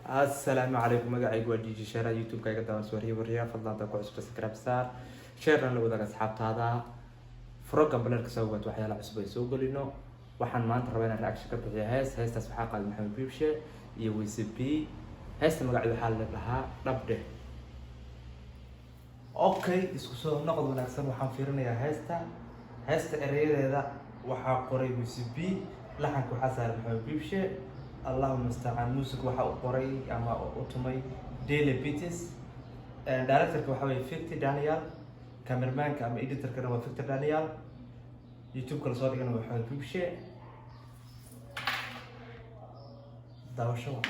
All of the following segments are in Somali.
السلام عليكم magacaygu waa DJ Share YouTube kayga daawan soo riyo fadlan ku cusub subscribe saar share la wadaag asxaabtaada program balarka soo waad waxyaalo cusub ay soo galino waxaan maanta rabaa inaan reaction ka bixiyo heestaas waxaa qaaday Maxamed Bibshe iyo WCB heesta magaceedu waxaa la dhahaa dhabde okay isku soo noqod wanaagsan waxaan fiirinayaa heesta erayadeeda waxaa qoray WCB laxanku waxaa saaray Maxamed Bibshe اللهم استعان موسيقى waxa uu qoray ama uu tumay Daily Beats director waxa way Victor Daniel cameraman ama editor kana waa Victor Daniel YouTube kala soo dhigana waxa uu Bibshe daawasho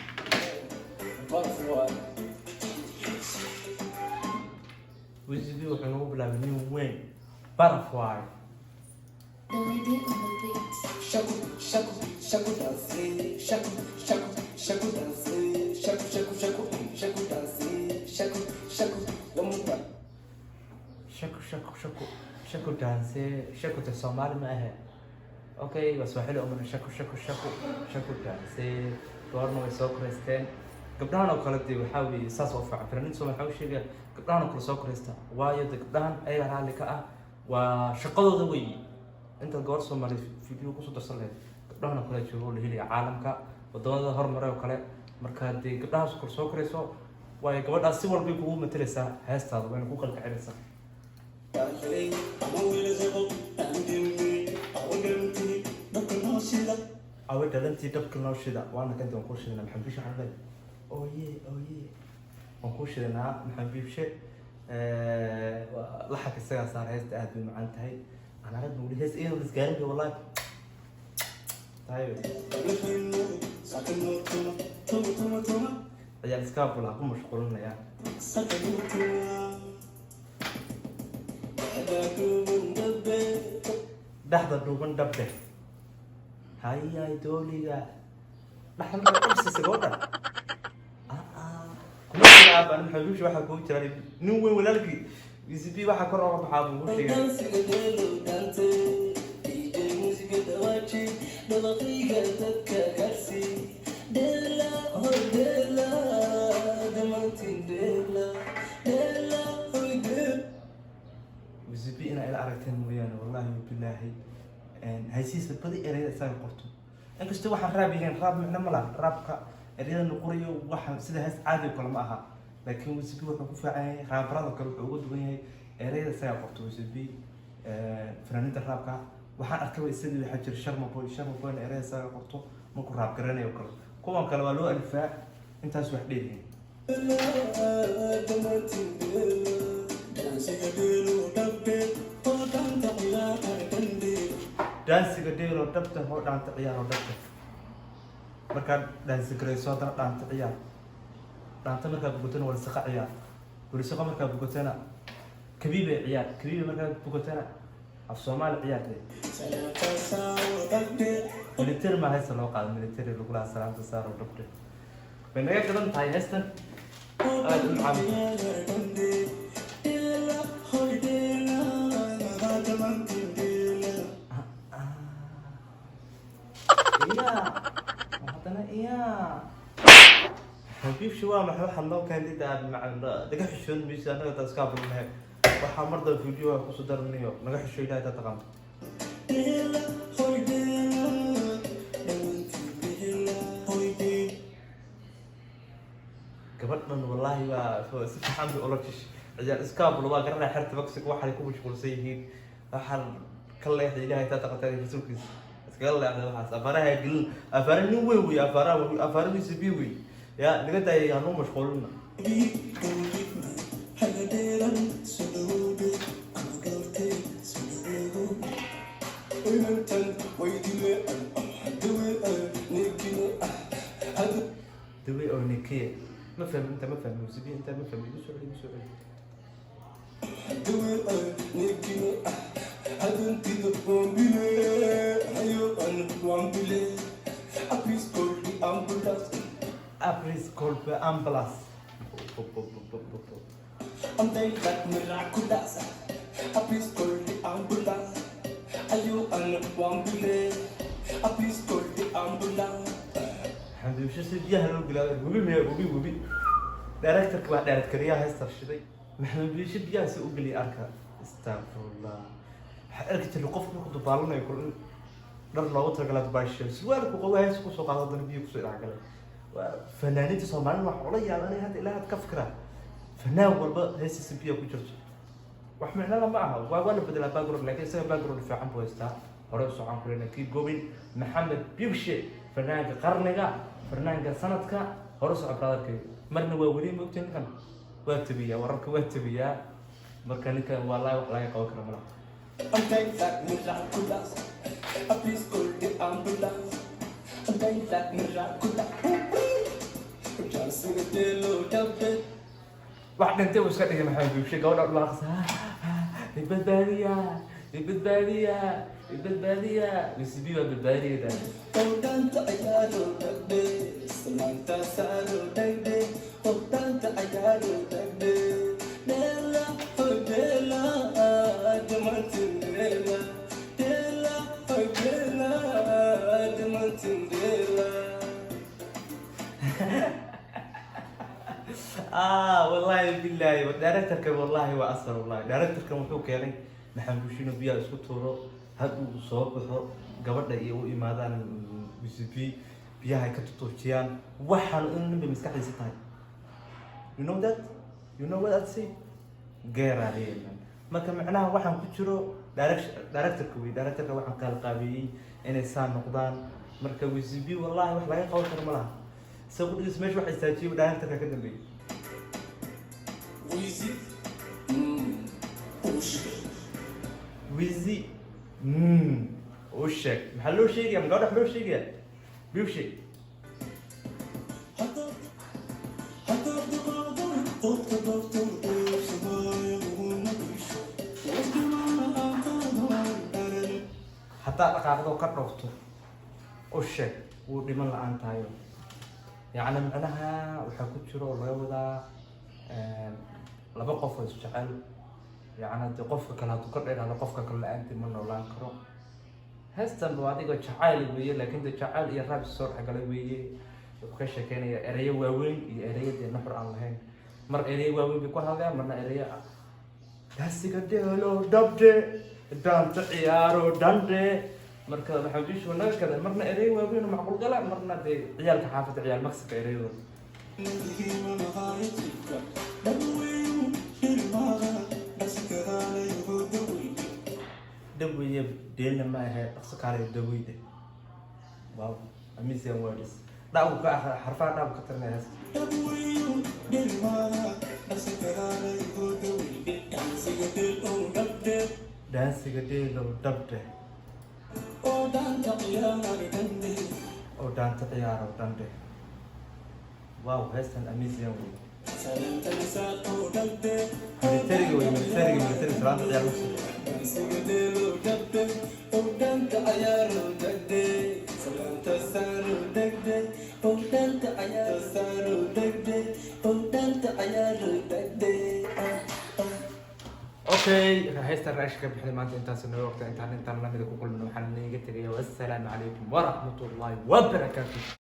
WCB wuxuu nagu bilaabay nin weyn Butterfly Shaku, shaku, shaku dance, shaku, shaku, shaku dance, shaku, shaku, shaku, shaku dance, shaku, shaku, one more time. shaku dance, shaku ta Soomaali ma aha. Okay, waa Swahili oo shaku dance. Doorna way soo koreysteen. Gabdhahan oo kale waxa weey saas oo fiican. Fanaaniinta Soomaali waxa uu sheegay gabdhahan oo kale soo koreystaan. Waayo gabdhahan ay raali ka ah waa shaqadooda weey. انت goor Soomaali video ku soo darsan leed gabdhaha kale joogo la heliya caalamka wadamada hormaray oo kale marka hadii gabdhahaas kor soo koreyso way gabadhaas si walba kugu matelaysaa heestaada way ku qalka celinaysaa awe dhalantii dabka noo shida waana kan doon ku shidana Maxamed Bibshe xalay ooyee waan ku shidanaa Maxamed Bibshe la xaq isaga saar heesta aad bay macaan tahay أنا أريد أقول هس إيه ونسجاري والله طيب يا إسكاب ولا أكون مشغولنا يا ده دوبن دبده هاي دولي يا نحن نقول سيسقوطة كل شيء أنا Maxamed Bibshe واحد كوي ترى نوين ولا لقي WCB waxa kor uga baxaa buu sheegay WCB ina ila aragteen mooyaan wallahi billahi haysiisa badi erayda isaga qorto inkastoo waxaan raabiyeen raab micna ma laha raabka erayada qoriyo waxa sida hees caadi kale ma aha laakiin WCB wuxuu ku fiican yahay raabrada kale wuxuu uga duwan yahay erayda isaga qorto WCB fanaaniinta raabka waxaan arkay isagii waxa jira Sharma Boy erayda isaga qorto markuu raab garanayo kale kuwan kale waa loo alifaa intaas wax dheeriyeen dansiga dheelo dhabta hoo dhaanta ciyaaro dhabta marka dansi gareyso hadana dhaanta ciyaar dhaanta marka bugotana wala saqa ciyaar wala saqa marka bugotana kabiibe ciyaar kabiibe marka bugotana af Soomaali ciyaar military ma haysa loo qaado military lagu la salaanta saaro dhabta banaga gadan tahay heestan aad u Bibshe waa maxay waxa loo keenay daga xishoon miisaan naga iska furnahay waxa marda video ku soo darnayo naga xishoon ilaa ta taqaan gabadhan wallahi waa si fiican u oloshish ciyaar iska bulu waa garanay xirta baksiga waxa ku mashquulsan yihiin waxaan kale ilaahay ta taqaatay rasuulkiisa iska leeyahay waxaas afaraha gil afaraha nin weey afaraha WCB weey يا لقيت يا نوم مشغولنا دوي او نيكيه ما فهم انت ما فهم WCB انت ما فهم يسوي دوي نيكيه هذا انت بومبيله هيو ان بومبيله ابيس كل امبلاس Apris colpe ambulance. I'm like that miraculous. Apris colpe ambulance. Are you on one billet? Apris colpe ambulance. maxamed biibshe si biyaha loo gelaa webi directorka waa directoryaha heesta shiday maxamed biibshe biyaha si u geliya arka astaghfirullah waxaa arki jiray qofku markuu dabaalanayo kul in dhar loogu talagalay dubaasho surwaalku qabo hees kusoo qaado haddana biyo kusoo dhacgalay waa fanaaniinta soomaalida wax ula yaabanay hadda ilaa had ka fikra fanaan walba heestiisa biyo ku jirto wax micnala ma aha waa la bedelaa background laakiin isaga background fiican buu haystaa hore u socon karayna kii gobin maxamed biibshe fanaanka qarniga fanaanka sanadka hore u socon brotherkay marna waa weli moogtay ninkan waa tabiyaa wararka waa tabiyaa marka ninkan wallahi wax laga qaban karo malaha I'm dying like miraculous. Please call the ambulance. I'm dying like miraculous. Just sing a little dubstep. wax dhintay uu iska dhigay maxamed biibshe gabadha dhulaaqsa badbaadiya misibi waa badbaadiyada Oh, tanta ayaro dagde. Samantha saro dagde. Oh, tanta ayaro dagde. Dela, oh dela, Martin dela. Dela, oh dela, Martin dela. wallahi billahi directorka wallahi waa asal wallahi directorka wuxuu keenay maxamed biibshe inuu biyaha isku tuuro had uu soo baxo gabadha iyo u imaadaan misibi biyaha ay ka tutuujiyaan waxaan in ninba maskaxdiisa tahay you know that you know what I'd say geeraadeen marka macnaha waxaan ku jiro directorka waxaan qalqaabiyey inay saan noqdaan marka misibi wallahi wax laga qaban karo malaha sabab dhis meesha wax istaajiyo directorka ka dambeeyay Wheezy. Push. Wheezy. oo sheeg maxaa loo sheegaya gabadha wax loo sheegaya biibshe hataa dhaqaaqdo ka dhowrto oo sheeg wuu dhiman la-aan tahayo yacni macnaha waxaa ku jiro oo laga wadaa laba qof oo isjecel yacni hadii qofka kale hadduu ka dheeraado qofka kale la-aantii ma noolaan karo heestan waa adigoo jacayl weeye laakiin de jacayl iyo raab soo dhexgalay weeye wuxuu ka sheekeynaya ereyo waaweyn iyo ereyo dee nuxur aan lahayn mar ereyo waaweyn bay ku hadlayaan marna ereyo daasiga dheelo dhabde daanta ciyaaro dhandhe marka maxamed biibshe naga kada marna ereyo waaweyn oo macquul gala marna dee ciyaalka xaafadda ciyaal maksika ereyadooda daweeye deelna ma ahe dhaqso kaale daweyda wow amazing words dhaawu ka xarfaha dhaawu ka tirnay hees daansiga dheelo dhabde oo daanta ciyaaro dhandhe wow heestan amazing way militariga salaanta ciyaar okay heestan raashka bixday maanta intaas noo waqti intaan lamida ku kulmino waxaan inaga tegaya wassalaamu calaykum waraxmatullaahi wabarakaatuh